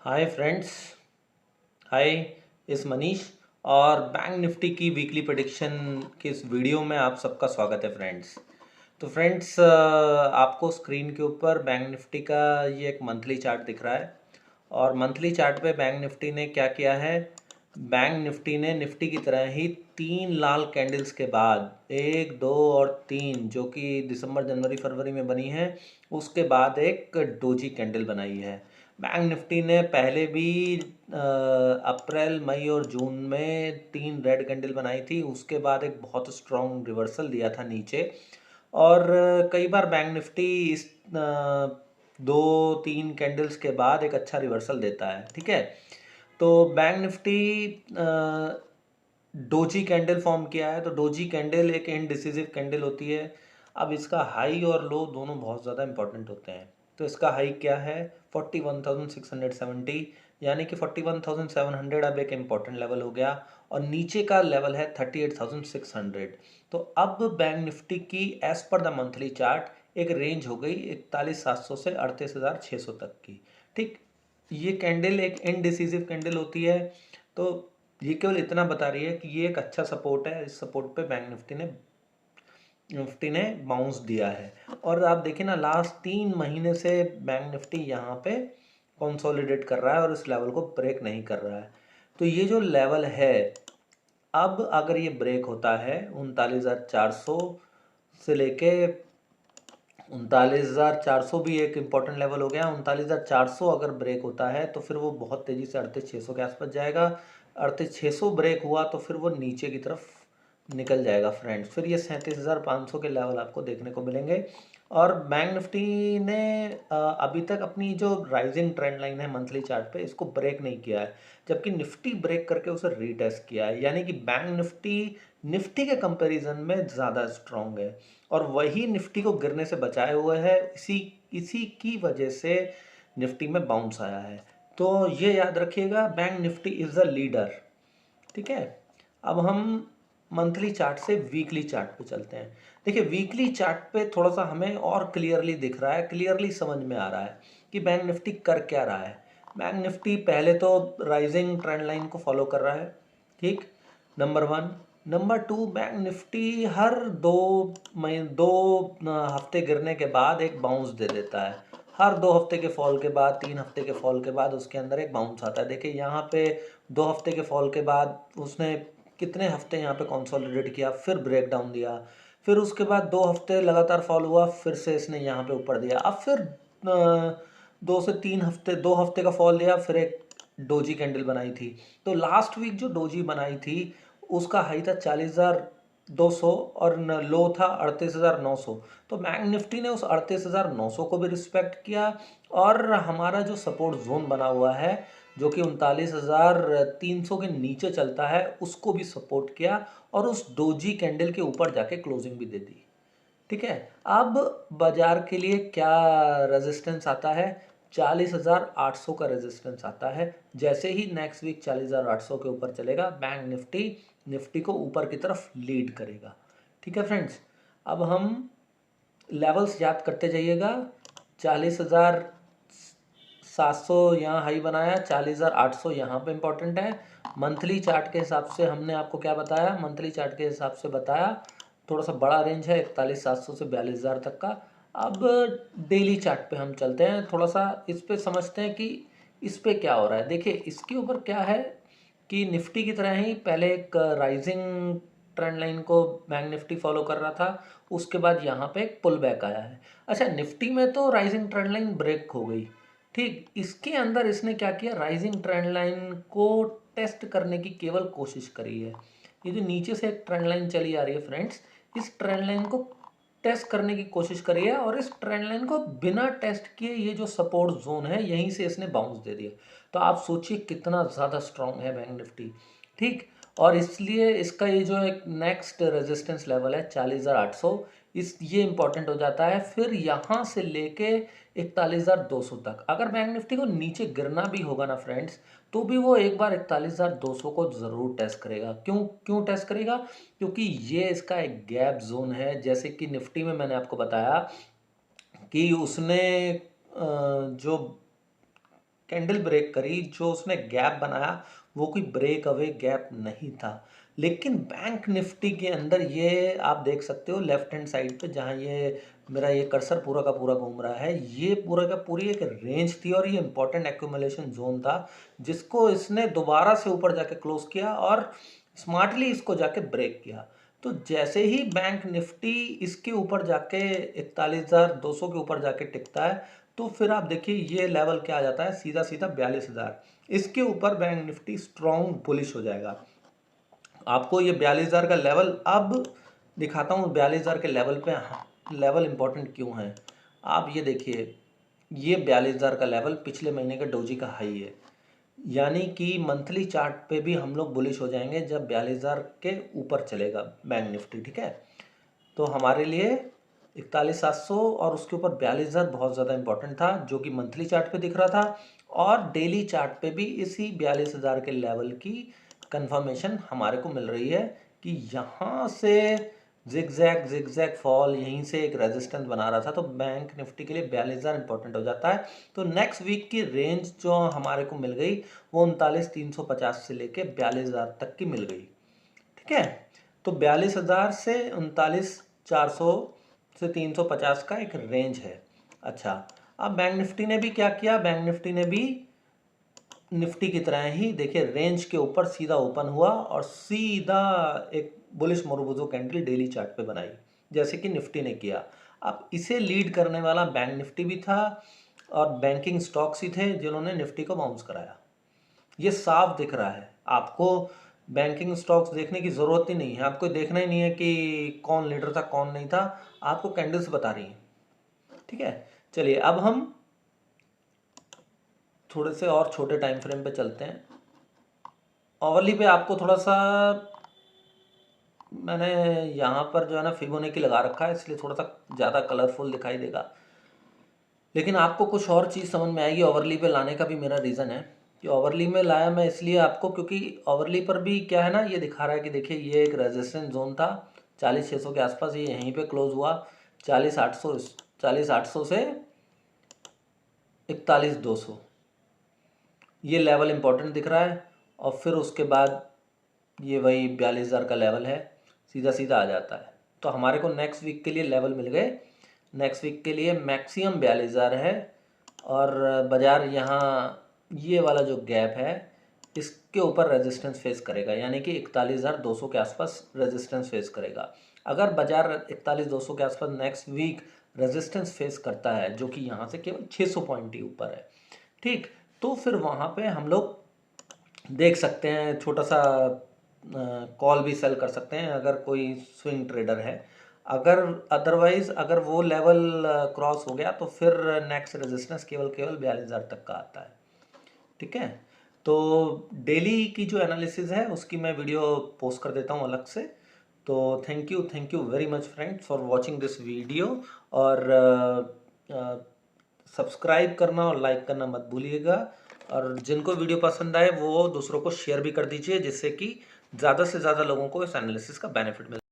Hi friends. हाय, इस मनीष और bank Nifty की वीकली प्रेडिक्शन के इस वीडियो में आप सबका स्वागत है फ्रेंड्स। तो फ्रेंड्स, आपको स्क्रीन के ऊपर बैंक निफ्टी का ये एक मंथली चार्ट दिख रहा है और मंथली चार्ट पे बैंक निफ्टी ने क्या किया है। बैंक निफ्टी ने निफ्टी की तरह ही तीन लाल कैंडल्स के बाद एक, दो और तीन, जो कि दिसंबर, जनवरी, फरवरी में बनी है, उसके बाद एक डोजी कैंडल बनाई है। बैंक निफ्टी ने पहले भी अप्रैल, मई और जून में तीन रेड कैंडल बनाई थी, उसके बाद एक बहुत स्ट्रॉन्ग रिवर्सल दिया था नीचे। और कई बार बैंक निफ्टी इस दो तीन कैंडल्स के बाद एक अच्छा रिवर्सल देता है। ठीक है, तो bank Nifty doji candle form किया है। तो डोजी कैंडल एक इनडिसिसिव कैंडल होती है। अब इसका हाई और लो दोनों बहुत ज़्यादा इंपॉर्टेंट होते हैं। तो इसका हाई क्या है? 41,670, यानी कि 41,700 अब एक इम्पॉर्टेंट लेवल हो गया। और नीचे का लेवल है 38,600। तो अब बैंक निफ्टी की as per the monthly chart एक रेंज हो गई 41,700 से 38,600 तक की। ठीक, ये कैंडल एक इनडिसिसिव कैंडल होती है। तो ये केवल इतना बता रही है कि ये एक अच्छा सपोर्ट है। इस सपोर्ट पे बैंक निफ्टी ने बाउंस दिया है। और आप देखिए ना, लास्ट 3 महीने से बैंक निफ्टी यहाँ पे कंसोलिडेट कर रहा है और इस लेवल को ब्रेक नहीं कर रहा है। तो ये जो लेवल है, अब अगर ये ब्रेक होता है 39,400 से लेके 39,400 भी एक इम्पॉर्टेंट लेवल हो गया। 39,400 अगर ब्रेक होता है तो फिर वो बहुत तेज़ी से 38,600 के आसपास जाएगा। 38,600 ब्रेक हुआ तो फिर वो नीचे की तरफ निकल जाएगा फ्रेंड्स। फिर ये 37,500 के लेवल आपको देखने को मिलेंगे। और बैंक निफ्टी ने अभी तक अपनी जो राइजिंग ट्रेंड लाइन है मंथली चार्ट पे, इसको ब्रेक नहीं किया है, जबकि निफ्टी ब्रेक करके उसे रीटेस्ट किया है। यानी कि बैंक निफ्टी निफ्टी के कंपैरिजन में ज़्यादा स्ट्रांग है और वही निफ्टी को गिरने से बचाए हुए है। इसी इसी की वजह से निफ्टी में बाउंस आया है। तो ये याद रखिएगा, bank Nifty is the leader. ठीक है, अब हम मंथली चार्ट से वीकली चार्ट पे चलते हैं। देखिए, वीकली चार्ट पे थोड़ा सा हमें और क्लियरली दिख रहा है, क्लियरली समझ में आ रहा है कि बैंक निफ्टी कर क्या रहा है। बैंक निफ्टी पहले तो राइजिंग ट्रेंड लाइन को फॉलो कर रहा है। ठीक, number one. Number two, bank nifty हर दो हफ्ते गिरने के बाद एक बाउंस दे देता है। हर 2 हफ्ते के फॉल के बाद, 3 हफ्ते के फॉल के बाद उसके अंदर एक बाउंस आता है। देखिए यहाँ पे 2 हफ्ते के फॉल के बाद उसने कितने हफ्ते यहाँ पे कंसोलिडेट किया, फिर ब्रेक डाउन दिया, फिर उसके बाद 2 हफ्ते लगातार फॉल हुआ, फिर से इसने यहाँ पे ऊपर दिया। अब फिर 2 से 3 हफ्ते, 2 हफ्ते का फॉल दिया, फिर एक डोजी कैंडल बनाई थी। तो लास्ट वीक जो डोजी बनाई थी उसका हाई था 40,200 और लो था 38,900। तो बैंक निफ्टी ने उस 38,900 को भी रिस्पेक्ट किया और हमारा जो सपोर्ट जोन बना हुआ है, जो कि 39,300 के नीचे चलता है, उसको भी सपोर्ट किया और उस डोजी कैंडल के ऊपर जाके क्लोजिंग भी दे दी। ठीक है, अब बाजार के लिए क्या रेजिस्टेंस आता है? 40,800 का रेजिस्टेंस आता है। जैसे ही नेक्स्ट वीक 40,800 के ऊपर चलेगा, बैंक निफ्टी निफ्टी को ऊपर की तरफ लीड करेगा। ठीक है फ्रेंड्स, अब हम लेवल्स याद करते जाइएगा। 40,700 यहाँ हाई बनाया, 40,800 यहाँ पे इंपॉर्टेंट है। मंथली चार्ट के हिसाब से हमने आपको क्या बताया? मंथली चार्ट के हिसाब से बताया थोड़ा सा बड़ा रेंज है 41,700 से 42,000 तक का। अब डेली चार्ट पे हम चलते हैं, थोड़ा सा इस पे समझते हैं कि इस पे क्या हो रहा है। देखिए, इसके ऊपर क्या है कि निफ्टी की तरह ही पहले एक राइजिंग ट्रेंड लाइन को बैंक निफ्टी फॉलो कर रहा था, उसके बाद यहाँ पे एक पुल बैक आया है। अच्छा, निफ्टी में तो राइजिंग ट्रेंड लाइन ब्रेक हो गई। ठीक, इसके अंदर इसने क्या किया? राइजिंग ट्रेंड लाइन को टेस्ट करने की केवल कोशिश करी है। ये जो नीचे से एक ट्रेंड लाइन चली आ रही है फ्रेंड्स, इस ट्रेंड लाइन को टेस्ट करने की कोशिश करी है और इस ट्रेंड लाइन को बिना टेस्ट किए ये जो सपोर्ट जोन है यहीं से इसने बाउंस दे दिया। तो आप सोचिए कितना ज़्यादा स्ट्रांग है बैंक निफ्टी। ठीक, और इसलिए इसका ये जो एक नेक्स्ट रेजिस्टेंस लेवल है 40,800, इस ये इंपॉर्टेंट हो जाता है। फिर यहाँ से लेके 41,200 तक अगर बैंक निफ्टी को नीचे गिरना भी होगा ना फ्रेंड्स, तो भी वो एक बार 41,200 को ज़रूर टेस्ट करेगा। क्यों क्यों टेस्ट करेगा? क्योंकि ये इसका एक गैप जोन है। जैसे कि निफ्टी में मैंने आपको बताया कि उसने जो कैंडल ब्रेक करी, जो उसने गैप बनाया वो कोई ब्रेक अवे गैप नहीं था। लेकिन बैंक निफ्टी के अंदर ये आप देख सकते हो लेफ्ट हैंड साइड पे, जहाँ ये मेरा ये कर्सर पूरा का पूरा घूम रहा है, ये पूरा का पूरी एक रेंज थी और ये इंपॉर्टेंट एक्यूमुलेशन जोन था, जिसको इसने दोबारा से ऊपर जाके क्लोज किया और स्मार्टली इसको जाके ब्रेक किया। तो जैसे ही बैंक निफ्टी इसके ऊपर जाके 41,200 के ऊपर जाके टिकता है, तो फिर आप देखिए ये लेवल क्या आ जाता है, सीधा सीधा 42,000। इसके ऊपर बैंक निफ्टी स्ट्रॉन्ग बुलिश हो जाएगा। आपको ये 42,000 का लेवल अब दिखाता हूँ, 42,000 के लेवल पे लेवल इंपॉर्टेंट क्यों है। आप ये देखिए, ये 42,000 का लेवल पिछले महीने का डोजी का हाई है, यानी कि मंथली चार्ट पे भी हम लोग बुलिश हो जाएंगे जब 42,000 के ऊपर चलेगा बैंक निफ्टी। ठीक है, तो हमारे लिए 41,700 और उसके ऊपर 42,000 बहुत ज़्यादा इंपॉर्टेंट था, जो कि मंथली चार्ट पे दिख रहा था, और डेली चार्ट पे भी इसी 42,000 के लेवल की कंफर्मेशन हमारे को मिल रही है कि यहाँ से जिगजैग फॉल, यहीं से एक रेजिस्टेंस बना रहा था, तो बैंक निफ्टी के लिए 42,000 इंपॉर्टेंट हो जाता है। तो नेक्स्ट वीक की रेंज जो हमारे को मिल गई वो 39,350 से लेके 42,000 तक की मिल गई। ठीक है, तो 42,000 से 39,400 से 350 का एक रेंज है। अच्छा, अब बैंक निफ्टी ने भी क्या किया, बैंक निफ्टी ने भी निफ्टी की तरह ही देखिए रेंज के ऊपर सीधा ओपन हुआ और सीधा एक बुलिश मोरबुजो कैंडल डेली चार्ट पे बनाई, जैसे कि निफ्टी ने किया। अब इसे लीड करने वाला बैंक निफ्टी भी था और बैंकिंग स्टॉक्स ही थे जिन्होंने निफ्टी को बाउंस कराया। ये साफ दिख रहा है आपको, बैंकिंग स्टॉक्स देखने की ज़रूरत ही नहीं है, आपको देखना ही नहीं है कि कौन लीडर था कौन नहीं था, आपको कैंडल्स बता रही हैं। ठीक है, चलिए अब हम थोड़े से और छोटे टाइम फ्रेम पे चलते हैं। ओवरली पे आपको थोड़ा सा मैंने यहाँ पर जो है ना फिबोनाची लगा रखा है, इसलिए थोड़ा सा ज़्यादा कलरफुल दिखाई देगा, लेकिन आपको कुछ और चीज़ समझ में आएगी। ओवरली पे लाने का भी मेरा रीज़न है कि ओवरली में लाया मैं इसलिए आपको, क्योंकि ओवरली पर भी क्या है ना, ये दिखा रहा है कि देखिए ये एक रेजिस्टेंस जोन था 40,600 के आसपास, ये यहीं पे क्लोज हुआ 40,800 से 41,200, ये लेवल इंपॉर्टेंट दिख रहा है। और फिर उसके बाद ये वही 42,000 का लेवल है, सीधा सीधा आ जाता है। तो हमारे को नेक्स्ट वीक के लिए लेवल मिल गए। नेक्स्ट वीक के लिए मैक्सिमम 42,000 है और बाज़ार यहाँ ये वाला जो गैप है इसके ऊपर रेजिस्टेंस फेस करेगा, यानी कि 41,200 के आसपास रेजिस्टेंस फेस करेगा। अगर बाज़ार 41,200 के आसपास नेक्स्ट वीक रेजिस्टेंस फेस करता है, जो कि यहाँ से केवल 600 पॉइंट ही ऊपर है, ठीक, तो फिर वहाँ पे हम लोग देख सकते हैं छोटा सा कॉल भी सेल कर सकते हैं अगर कोई स्विंग ट्रेडर है। अगर अदरवाइज अगर वो लेवल क्रॉस हो गया तो फिर नेक्स्ट रेजिस्टेंस केवल 42,000 तक का आता है। ठीक है, तो डेली की जो एनालिसिस है उसकी मैं वीडियो पोस्ट कर देता हूँ अलग से। तो thank you very much friends for watching this video, और सब्सक्राइब करना और लाइक करना मत भूलिएगा, और जिनको वीडियो पसंद आए वो दूसरों को शेयर भी कर दीजिए, जिससे कि ज़्यादा से ज़्यादा लोगों को इस एनालिसिस का बेनिफिट मिले।